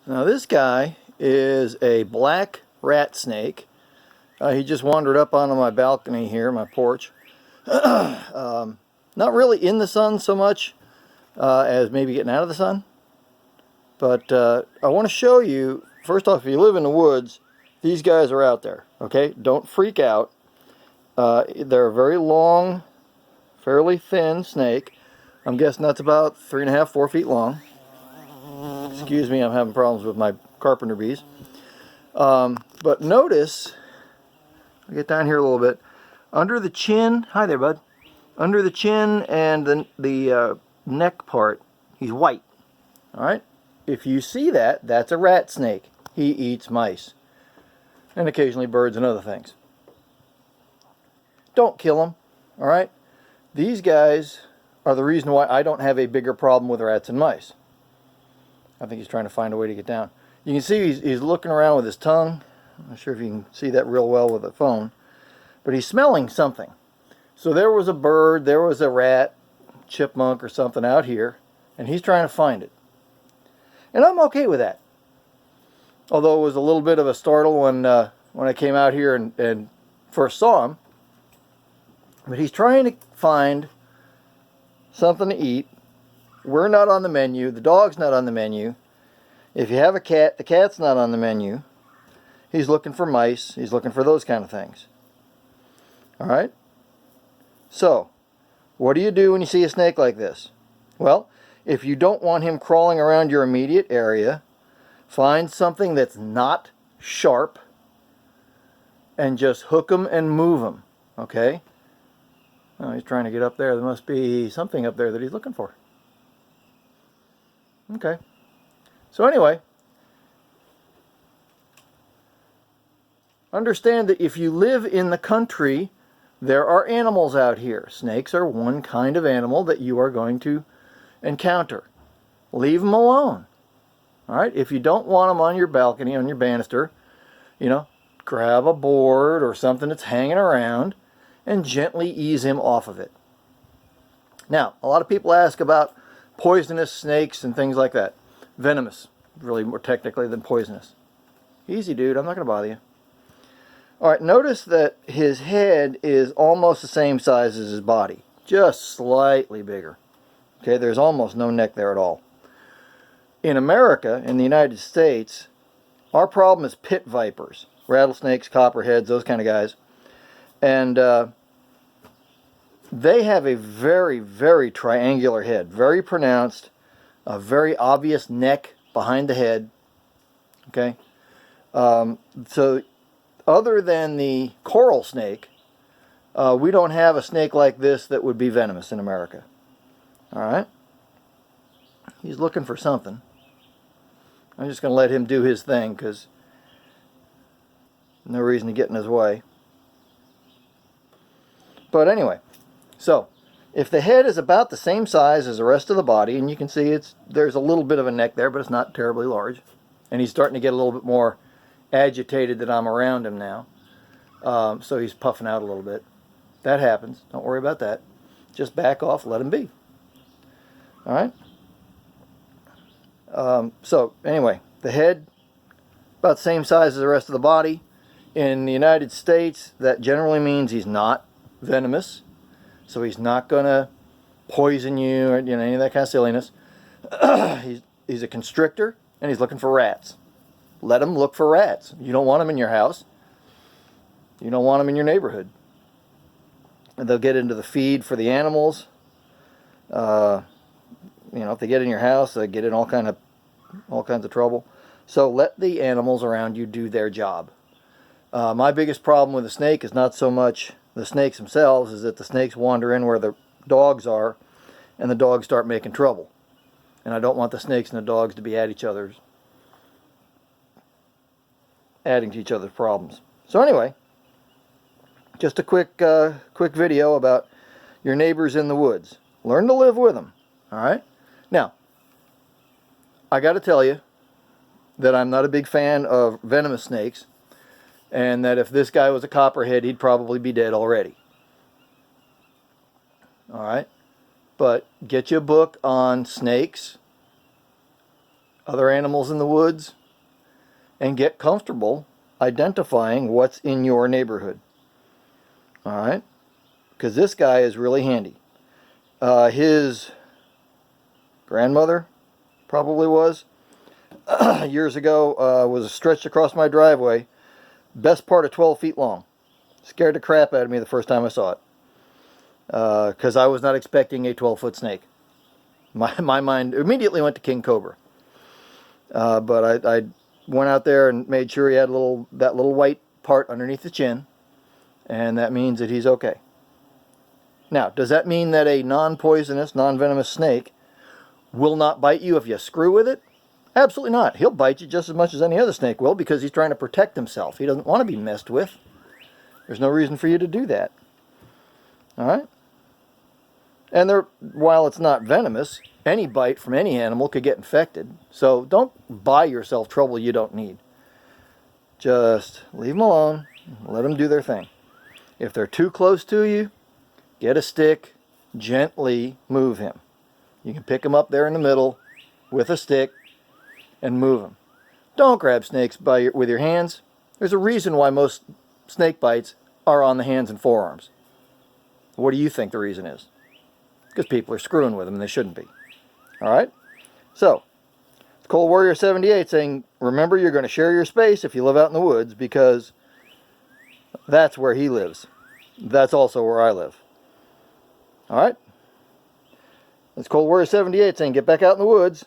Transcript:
Now this guy is a black rat snake. He just wandered up onto my balcony here, my porch. Not really in the sun so much as maybe getting out of the sun. But I want to show you, first off, if you live in the woods, these guys are out there, okay? Don't freak out. They're a very long, fairly thin snake. I'm guessing that's about 3.5, 4 feet long. Excuse me, I'm having problems with my carpenter bees. But notice, I'll get down here a little bit, under the chin, hi there bud, under the chin and the neck part, he's white, alright? If you see that, that's a rat snake. He eats mice, and occasionally birds and other things. Don't kill him, alright? These guys are the reason why I don't have a bigger problem with rats and mice. I think he's trying to find a way to get down. You can see he's looking around with his tongue. I'm not sure if you can see that real well with the phone. But he's smelling something. So there was a bird, there was a rat, chipmunk or something out here, and he's trying to find it. And I'm okay with that. Although it was a little bit of a startle when I came out here and first saw him. But he's trying to find something to eat. We're not on the menu. The dog's not on the menu. If you have a cat, the cat's not on the menu. He's looking for mice. He's looking for those kind of things. Alright? So, what do you do when you see a snake like this? Well, if you don't want him crawling around your immediate area, find something that's not sharp and just hook him and move him. Okay? Oh, he's trying to get up there. There must be something up there that he's looking for. Okay. So anyway, understand that if you live in the country, there are animals out here. Snakes are one kind of animal that you are going to encounter. Leave them alone. All right? If you don't want them on your balcony, on your banister, you know, grab a board or something that's hanging around and gently ease him off of it. Now, a lot of people ask about poisonous snakes and things like that. Venomous, really more technically than poisonous. Easy, dude. I'm not going to bother you. Alright, notice that his head is almost the same size as his body. Just slightly bigger. Okay, there's almost no neck there at all. In America, in the United States, our problem is pit vipers. Rattlesnakes, copperheads, those kind of guys. And they have a very, very triangular head. Very pronounced. A very obvious neck behind the head. Okay? So, other than the coral snake, we don't have a snake like this that would be venomous in America. Alright? He's looking for something. I'm just going to let him do his thing because no reason to get in his way. But anyway, so if the head is about the same size as the rest of the body, and you can see there's a little bit of a neck there, but it's not terribly large, and he's starting to get a little bit more agitated that I'm around him now, so he's puffing out a little bit. That happens. Don't worry about that. Just back off, let him be. Alright? So anyway, the head about the same size as the rest of the body. In the United States, that generally means he's not venomous, so he's not going to poison you or any of that kind of silliness. He's a constrictor, and he's looking for rats. Let him look for rats. You don't want them in your house. You don't want them in your neighborhood. And they'll get into the feed for the animals. If they get in your house, they get in all kinds of trouble. So let the animals around you do their job. My biggest problem with a snake is not so much the snakes themselves, is that the snakes wander in where the dogs are, and the dogs start making trouble. And I don't want the snakes and the dogs to be adding to each other's problems. So anyway, just a quick video about your neighbors in the woods. Learn to live with them. All right? Now, I got to tell you that I'm not a big fan of venomous snakes, and that if this guy was a copperhead, he'd probably be dead already. All right? But get you a book on snakes, other animals in the woods, and get comfortable identifying what's in your neighborhood. All right? Because this guy is really handy. His grandmother probably was, years ago, was stretched across my driveway, best part of 12 feet long. Scared the crap out of me the first time I saw it. Because I was not expecting a 12-foot snake. My mind immediately went to king cobra. But I went out there and made sure he had that little white part underneath the chin, and that means that he's okay. Now, does that mean that a non-poisonous, non-venomous snake will not bite you if you screw with it? Absolutely not. He'll bite you just as much as any other snake will, because he's trying to protect himself. He doesn't want to be messed with. There's no reason for you to do that. All right? And while it's not venomous, any bite from any animal could get infected. So don't buy yourself trouble you don't need. Just leave them alone. Let them do their thing. If they're too close to you, get a stick, gently move him. You can pick him up there in the middle with a stick and move him. Don't grab snakes with your hands. There's a reason why most snake bites are on the hands and forearms. What do you think the reason is? Because people are screwing with them and they shouldn't be. All right? So, it's Cold Warrior 78 saying, remember, you're going to share your space if you live out in the woods, because that's where he lives. That's also where I live. All right? It's Cold Warrior 78 saying, get back out in the woods.